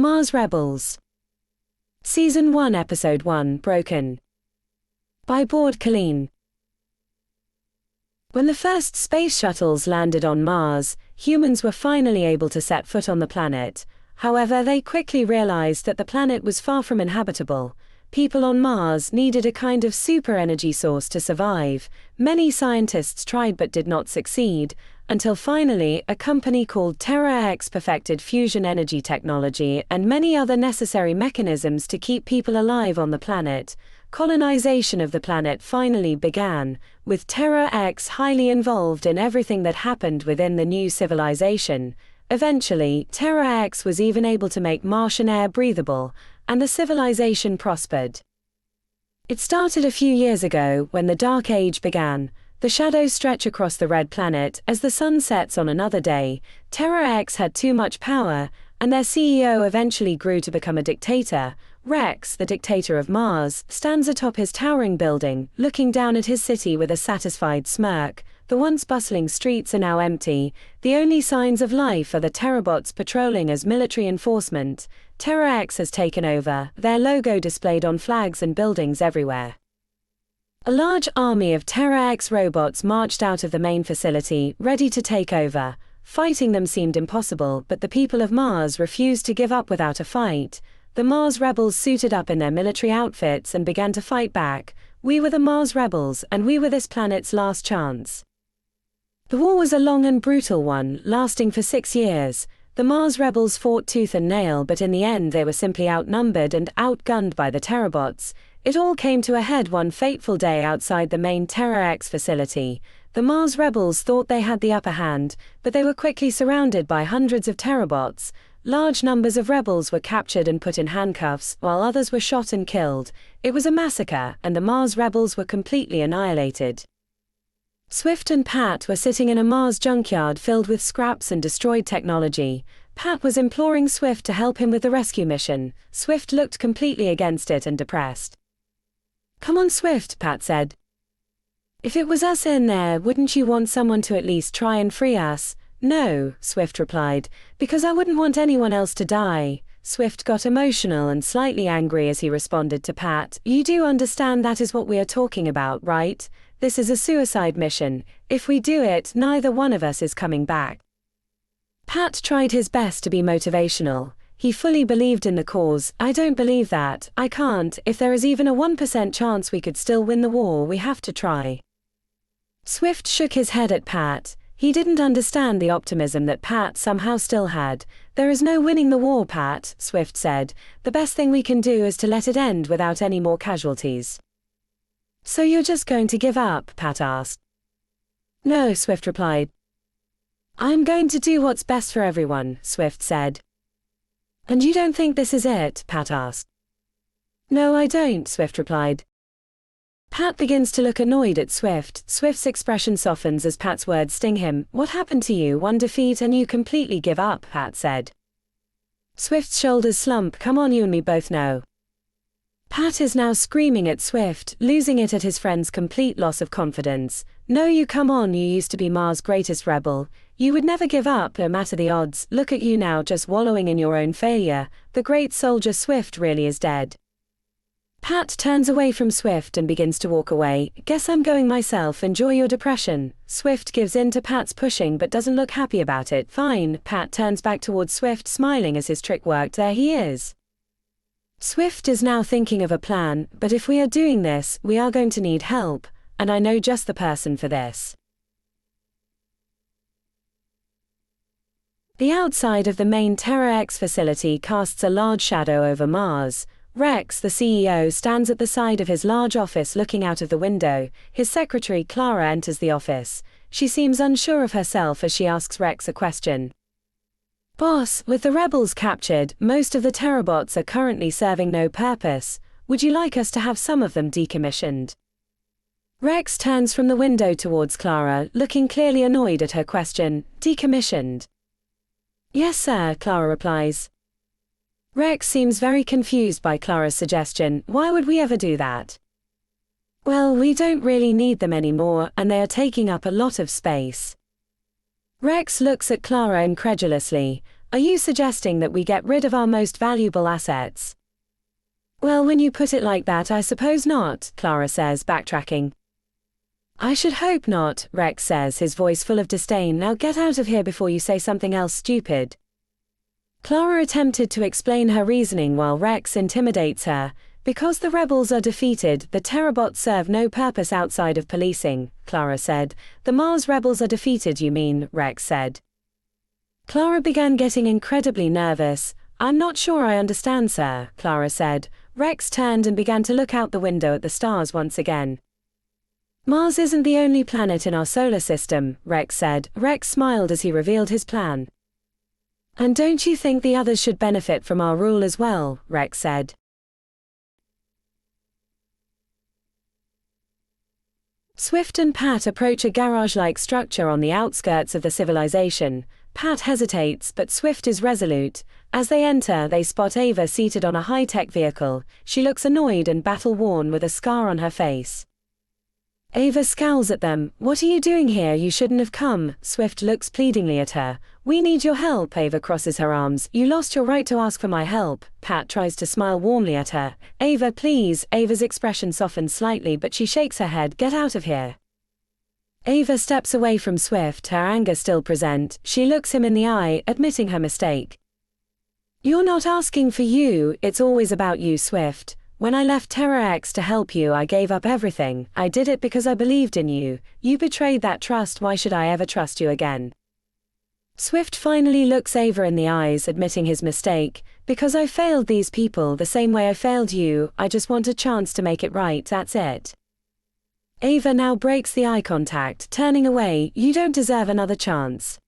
Mars Rebels. Season 1 Episode 1 Broken. By Board Colleen. When the first space shuttles landed on Mars, humans were finally able to set foot on the planet. However, they quickly realized that the planet was far from inhabitable. People on Mars needed a kind of super energy source to survive. Many scientists tried but did not succeed, until finally a company called TeraX perfected fusion energy technology and many other necessary mechanisms to keep people alive on the planet. Colonization of the planet finally began, with TeraX highly involved in everything that happened within the new civilization. Eventually, TeraX was even able to make Martian air breathable, and the civilization prospered. It started a few years ago when the Dark Age began. The shadows stretch across the red planet as the sun sets on another day. TeraX had too much power, and their CEO eventually grew to become a dictator. Rex, the dictator of Mars, stands atop his towering building, looking down at his city with a satisfied smirk. The once bustling streets are now empty. The only signs of life are the Terabots patrolling as military enforcement. TeraX has taken over, their logo displayed on flags and buildings everywhere. A large army of TeraX robots marched out of the main facility, ready to take over. Fighting them seemed impossible, but the people of Mars refused to give up without a fight. The Mars rebels suited up in their military outfits and began to fight back. We were the Mars rebels, and we were this planet's last chance. The war was a long and brutal one, lasting for 6 years. The Mars rebels fought tooth and nail, but in the end they were simply outnumbered and outgunned by the Terabots. It all came to a head one fateful day outside the main TeraX facility. The Mars rebels thought they had the upper hand, but they were quickly surrounded by hundreds of Terabots. Large numbers of rebels were captured and put in handcuffs, while others were shot and killed. It was a massacre, and the Mars rebels were completely annihilated. Swift and Pat were sitting in a Mars junkyard filled with scraps and destroyed technology. Pat was imploring Swift to help him with the rescue mission. Swift looked completely against it and depressed. "Come on, Swift," Pat said. "If it was us in there, wouldn't you want someone to at least try and free us?" "No," Swift replied, "because I wouldn't want anyone else to die." Swift got emotional and slightly angry as he responded to Pat. "You do understand that is what we are talking about, right? This is a suicide mission. If we do it, neither one of us is coming back." Pat tried his best to be motivational. He fully believed in the cause. "I don't believe that. I can't. If there is even a 1% chance we could still win the war, we have to try." Swift shook his head at Pat. He didn't understand the optimism that Pat somehow still had. "There is no winning the war, Pat," Swift said. "The best thing we can do is to let it end without any more casualties." "So you're just going to give up?" Pat asked. "No," Swift replied. "I'm going to do what's best for everyone," Swift said. "And you don't think this is it?" Pat asked. "No, I don't," Swift replied. Pat begins to look annoyed at Swift. Swift's expression softens as Pat's words sting him. "What happened to you? One defeat and you completely give up," Pat said. Swift's shoulders slump. "Come on, you and me both know." Pat is now screaming at Swift, losing it at his friend's complete loss of confidence. "No, you come on, you used to be Mars' greatest rebel. You would never give up, no matter the odds. Look at you now, just wallowing in your own failure. The great soldier Swift really is dead." Pat turns away from Swift and begins to walk away. "Guess I'm going myself, enjoy your depression." Swift gives in to Pat's pushing but doesn't look happy about it. "Fine." Pat turns back towards Swift, smiling as his trick worked. There he is. Swift is now thinking of a plan. "But if we are doing this, we are going to need help, and I know just the person for this." The outside of the main TeraX facility casts a large shadow over Mars. Rex, the CEO, stands at the side of his large office looking out of the window. His secretary, Clara, enters the office. She seems unsure of herself as she asks Rex a question. "Boss, with the rebels captured, most of the Terabots are currently serving no purpose. Would you like us to have some of them decommissioned?" Rex turns from the window towards Clara, looking clearly annoyed at her question. "Decommissioned?" "Yes, sir," Clara replies. Rex seems very confused by Clara's suggestion. "Why would we ever do that?" "Well, we don't really need them anymore, and they are taking up a lot of space." Rex looks at Clara incredulously. Are you suggesting that we get rid of our most valuable assets? Well, when you put it like that, I suppose not, Clara says, backtracking. I should hope not, Rex says, his voice full of disdain. Now get out of here before you say something else stupid. Clara attempted to explain her reasoning while Rex intimidates her. Because the rebels are defeated, the Terabots serve no purpose outside of policing, Clara said. The Mars rebels are defeated, you mean, Rex said. Clara began getting incredibly nervous. I'm not sure I understand, sir, Clara said. Rex turned and began to look out the window at the stars once again. Mars isn't the only planet in our solar system, Rex said. Rex smiled as he revealed his plan. And don't you think the others should benefit from our rule as well, Rex said. Swift and Pat approach a garage-like structure on the outskirts of the civilization. Pat hesitates, but Swift is resolute. As they enter, they spot Ava seated on a high-tech vehicle. She looks annoyed and battle-worn with a scar on her face. Ava scowls at them. What are you doing here? You shouldn't have come. Swift looks pleadingly at her. We need your help. Ava crosses her arms. You lost your right to ask for my help. Pat tries to smile warmly at her. Ava, please. Ava's expression softens slightly, but she shakes her head. Get out of here. Ava steps away from Swift, her anger still present. She looks him in the eye, admitting her mistake. You're not asking for you, it's always about you, Swift. When I left TeraX to help you, I gave up everything. I did it because I believed in you. You betrayed that trust. Why should I ever trust you again? Swift finally looks Ava in the eyes, admitting his mistake. Because I failed these people the same way I failed you, I just want a chance to make it right, that's it. Ava now breaks the eye contact, turning away. You don't deserve another chance.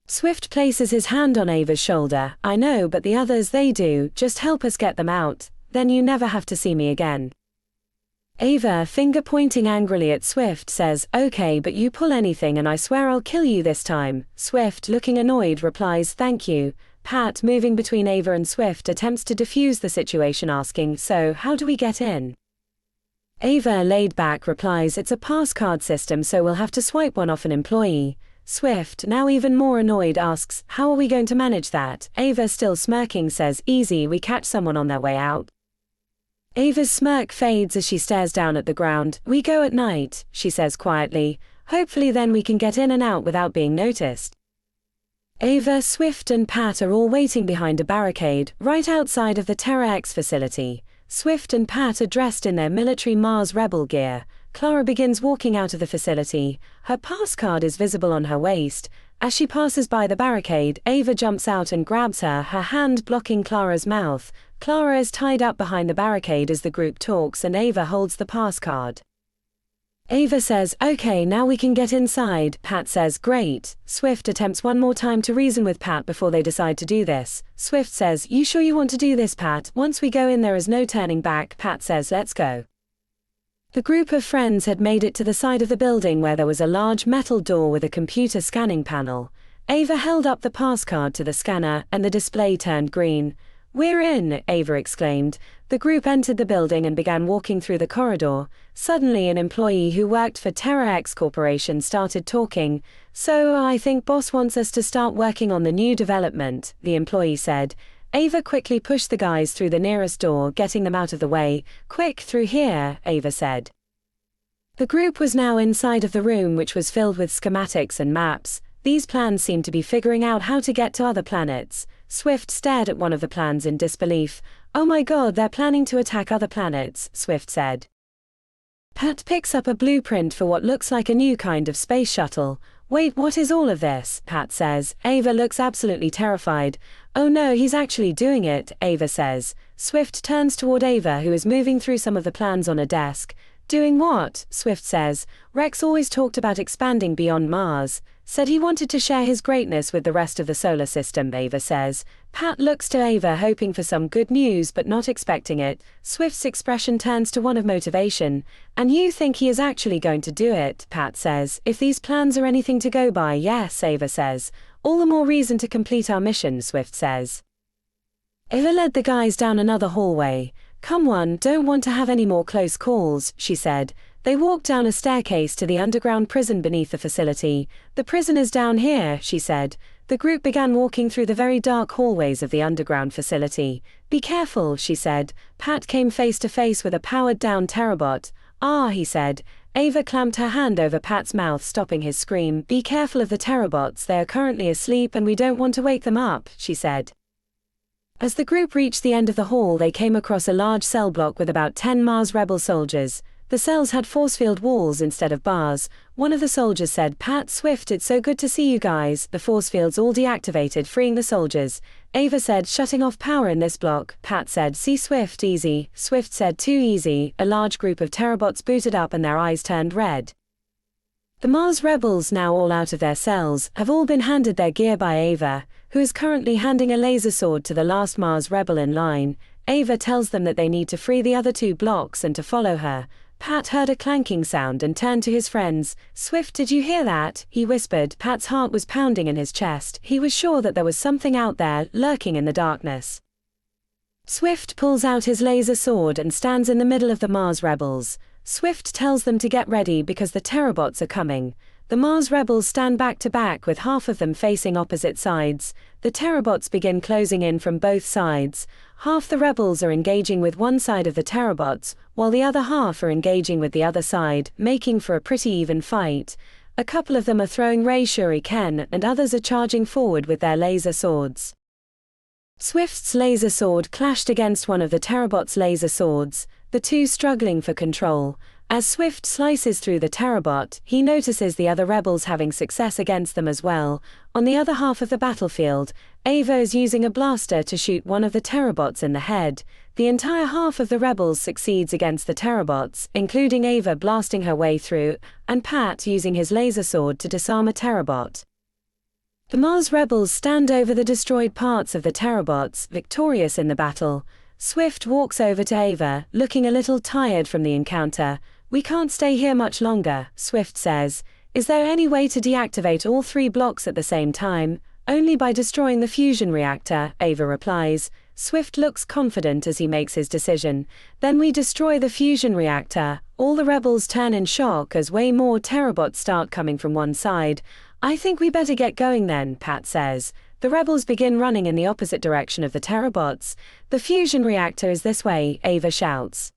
Swift places his hand on Ava's shoulder. I know, but the others, they do. Just help us get them out. Then you never have to see me again. Ava, finger pointing angrily at Swift, says, okay, but you pull anything and I swear I'll kill you this time. Swift, looking annoyed, replies, thank you. Pat, moving between Ava and Swift, attempts to defuse the situation, asking, so, how do we get in? Ava, laid back, replies, it's a pass card system, so we'll have to swipe one off an employee. Swift, now even more annoyed, asks, how are we going to manage that? Ava, still smirking, says, easy, we catch someone on their way out. Ava's smirk fades as she stares down at the ground. We go at night, she says quietly. Hopefully then we can get in and out without being noticed. Ava, Swift and Pat are all waiting behind a barricade, right outside of the TeraX facility. Swift and Pat are dressed in their military Mars rebel gear. Clara begins walking out of the facility. Her pass card is visible on her waist. As she passes by the barricade, Ava jumps out and grabs her, her hand blocking Clara's mouth. Clara is tied up behind the barricade as the group talks, and Ava holds the pass card. Ava says, okay, now we can get inside. Pat says, great. Swift attempts one more time to reason with Pat before they decide to do this. Swift says, you sure you want to do this, Pat? Once we go in, there is no turning back. Pat says, let's go. The group of friends had made it to the side of the building where there was a large metal door with a computer scanning panel. Ava held up the pass card to the scanner, and the display turned green. We're in, Ava exclaimed. The group entered the building and began walking through the corridor. Suddenly an employee who worked for TeraX Corporation started talking. So, I think boss wants us to start working on the new development, the employee said. Ava quickly pushed the guys through the nearest door, getting them out of the way. Quick, through here, Ava said. The group was now inside of the room, which was filled with schematics and maps. These plans seemed to be figuring out how to get to other planets. Swift stared at one of the plans in disbelief. Oh my god, they're planning to attack other planets, Swift said. Pat picks up a blueprint for what looks like a new kind of space shuttle. Wait, what is all of this? Pat says. Ava looks absolutely terrified. Oh no, he's actually doing it, Ava says. Swift turns toward Ava, who is moving through some of the plans on a desk. Doing what? Swift says. Rex always talked about expanding beyond Mars. Said he wanted to share his greatness with the rest of the solar system, Ava says. Pat looks to Ava, hoping for some good news but not expecting it. Swift's expression turns to one of motivation. And you think he is actually going to do it, Pat says. If these plans are anything to go by, yes, Ava says. All the more reason to complete our mission, Swift says. Ava led the guys down another hallway. Come on, don't want to have any more close calls, she said. They walked down a staircase to the underground prison beneath the facility. The prison is down here, she said. The group began walking through the very dark hallways of the underground facility. "Be careful," she said. Pat came face to face with a powered-down Terabot. "Ah," he said. Ava clamped her hand over Pat's mouth, stopping his scream. "Be careful of the Terabots, they are currently asleep and we don't want to wake them up," she said. As the group reached the end of the hall, they came across a large cell block with about 10 Mars rebel soldiers. The cells had force-field walls instead of bars. One of the soldiers said, "Pat, Swift, it's so good to see you guys." The force fields all deactivated, freeing the soldiers. Ava said, "Shutting off power in this block." Pat said, "See, Swift, easy." Swift said, "Too easy." A large group of Terabots booted up and their eyes turned red. The Mars rebels, now all out of their cells, have all been handed their gear by Ava, who is currently handing a laser sword to the last Mars rebel in line. Ava tells them that they need to free the other 2 blocks and to follow her. Pat heard a clanking sound and turned to his friends. "Swift, did you hear that?" he whispered. Pat's heart was pounding in his chest. He was sure that there was something out there, lurking in the darkness. Swift pulls out his laser sword and stands in the middle of the Mars rebels. Swift tells them to get ready because the Terabots are coming. The Mars rebels stand back to back with half of them facing opposite sides. The Terabots begin closing in from both sides. Half the rebels are engaging with one side of the Terabots, while the other half are engaging with the other side, making for a pretty even fight. A couple of them are throwing ray shuriken and others are charging forward with their laser swords. Swift's laser sword clashed against one of the Terabots' laser swords, the two struggling for control. As Swift slices through the Terabot, he notices the other rebels having success against them as well. On the other half of the battlefield, Ava is using a blaster to shoot one of the Terabots in the head. The entire half of the rebels succeeds against the Terabots, including Ava blasting her way through, and Pat using his laser sword to disarm a Terabot. The Mars rebels stand over the destroyed parts of the Terabots, victorious in the battle. Swift walks over to Ava, looking a little tired from the encounter. "We can't stay here much longer," Swift says. "Is there any way to deactivate all 3 blocks at the same time?" "Only by destroying the fusion reactor," Ava replies. Swift looks confident as he makes his decision. "Then we destroy the fusion reactor." All the rebels turn in shock as way more Terabots start coming from one side. "I think we better get going then," Pat says. The rebels begin running in the opposite direction of the Terabots. "The fusion reactor is this way," Ava shouts.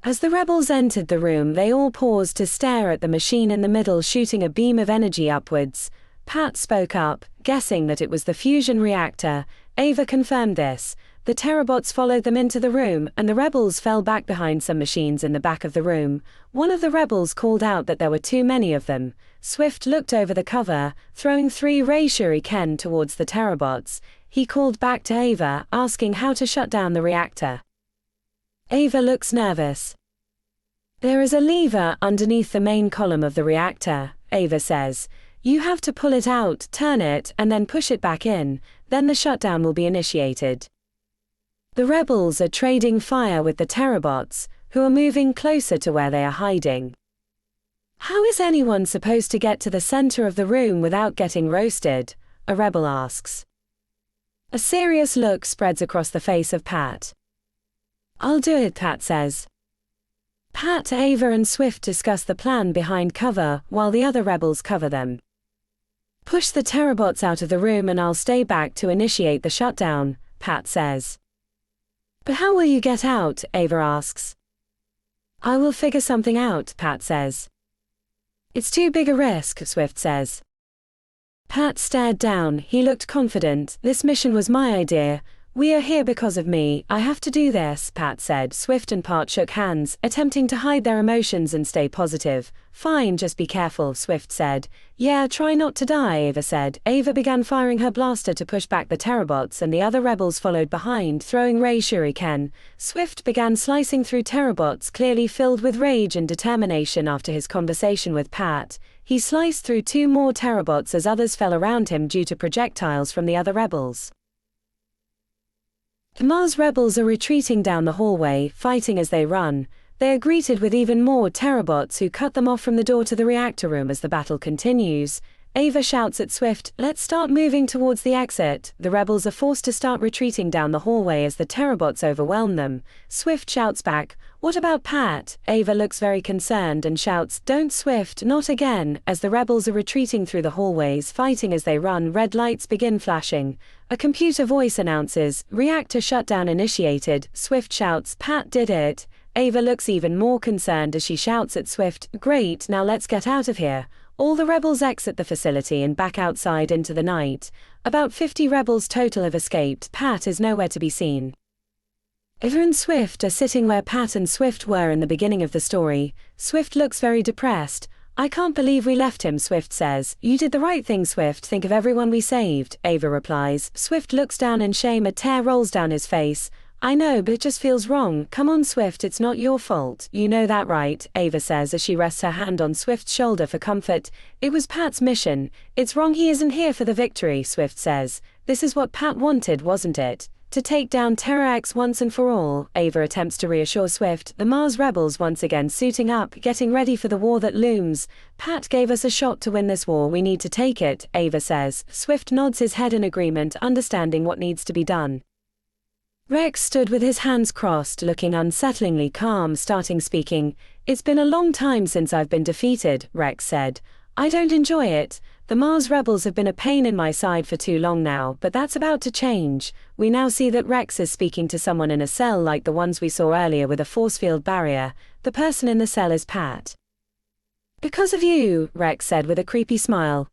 As the rebels entered the room, they all paused to stare at the machine in the middle shooting a beam of energy upwards. Pat spoke up, guessing that it was the fusion reactor. Ava confirmed this. The Terabots followed them into the room, and the rebels fell back behind some machines in the back of the room. One of the rebels called out that there were too many of them. Swift looked over the cover, throwing 3 ray shuriken towards the Terabots. He called back to Ava, asking how to shut down the reactor. Ava looks nervous. "There is a lever underneath the main column of the reactor," Ava says. "You have to pull it out, turn it, and then push it back in. Then the shutdown will be initiated." The rebels are trading fire with the Terabots, who are moving closer to where they are hiding. "How is anyone supposed to get to the center of the room without getting roasted?" a rebel asks. A serious look spreads across the face of Pat. "I'll do it," Pat says. Pat, Ava and Swift discuss the plan behind cover, while the other rebels cover them. "Push the Terabots out of the room and I'll stay back to initiate the shutdown," Pat says. "But how will you get out?" Ava asks. "I will figure something out," Pat says. "It's too big a risk," Swift says. Pat stared down. He looked confident. "This mission was my idea. We are here because of me. I have to do this," Pat said. Swift and Pat shook hands, attempting to hide their emotions and stay positive. "Fine, just be careful," Swift said. "Yeah, try not to die," Ava said. Ava began firing her blaster to push back the Terabots and the other rebels followed behind, throwing ray shuriken. Swift began slicing through Terabots, clearly filled with rage and determination after his conversation with Pat. He sliced through 2 more Terabots as others fell around him due to projectiles from the other rebels. The Mars rebels are retreating down the hallway, fighting as they run. They are greeted with even more Terabots who cut them off from the door to the reactor room as the battle continues. Ava shouts at Swift, let's start moving towards the exit. The rebels are forced to start retreating down the hallway as the Terabots overwhelm them. Swift shouts back, what about Pat? Ava looks very concerned and shouts, don't Swift, not again. As the rebels are retreating through the hallways, fighting as they run, red lights begin flashing. A computer voice announces, reactor shutdown initiated. Swift shouts, Pat did it. Ava looks even more concerned as she shouts at Swift, great, now let's get out of here. All the rebels exit the facility and back outside into the night. About 50 rebels total have escaped. Pat is nowhere to be seen. Ava and Swift are sitting where Pat and Swift were in the beginning of the story. Swift looks very depressed. I can't believe we left him, Swift says. You did the right thing, Swift. Think of everyone we saved. Ava replies. Swift looks down in shame. A tear rolls down his face. I know, but it just feels wrong. Come on, Swift, it's not your fault. You know that, right? Ava says as she rests her hand on Swift's shoulder for comfort. It was Pat's mission. It's wrong he isn't here for the victory, Swift says. This is what Pat wanted, wasn't it? To take down TeraX once and for all. Ava attempts to reassure Swift, the Mars rebels once again suiting up, getting ready for the war that looms. Pat gave us a shot to win this war, we need to take it, Ava says. Swift nods his head in agreement, understanding what needs to be done. Rex stood with his hands crossed, looking unsettlingly calm, starting speaking. It's been a long time since I've been defeated, Rex said. I don't enjoy it. The Mars rebels have been a pain in my side for too long now, but that's about to change. We now see that Rex is speaking to someone in a cell like the ones we saw earlier with a force field barrier. The person in the cell is Pat. Because of you, Rex said with a creepy smile.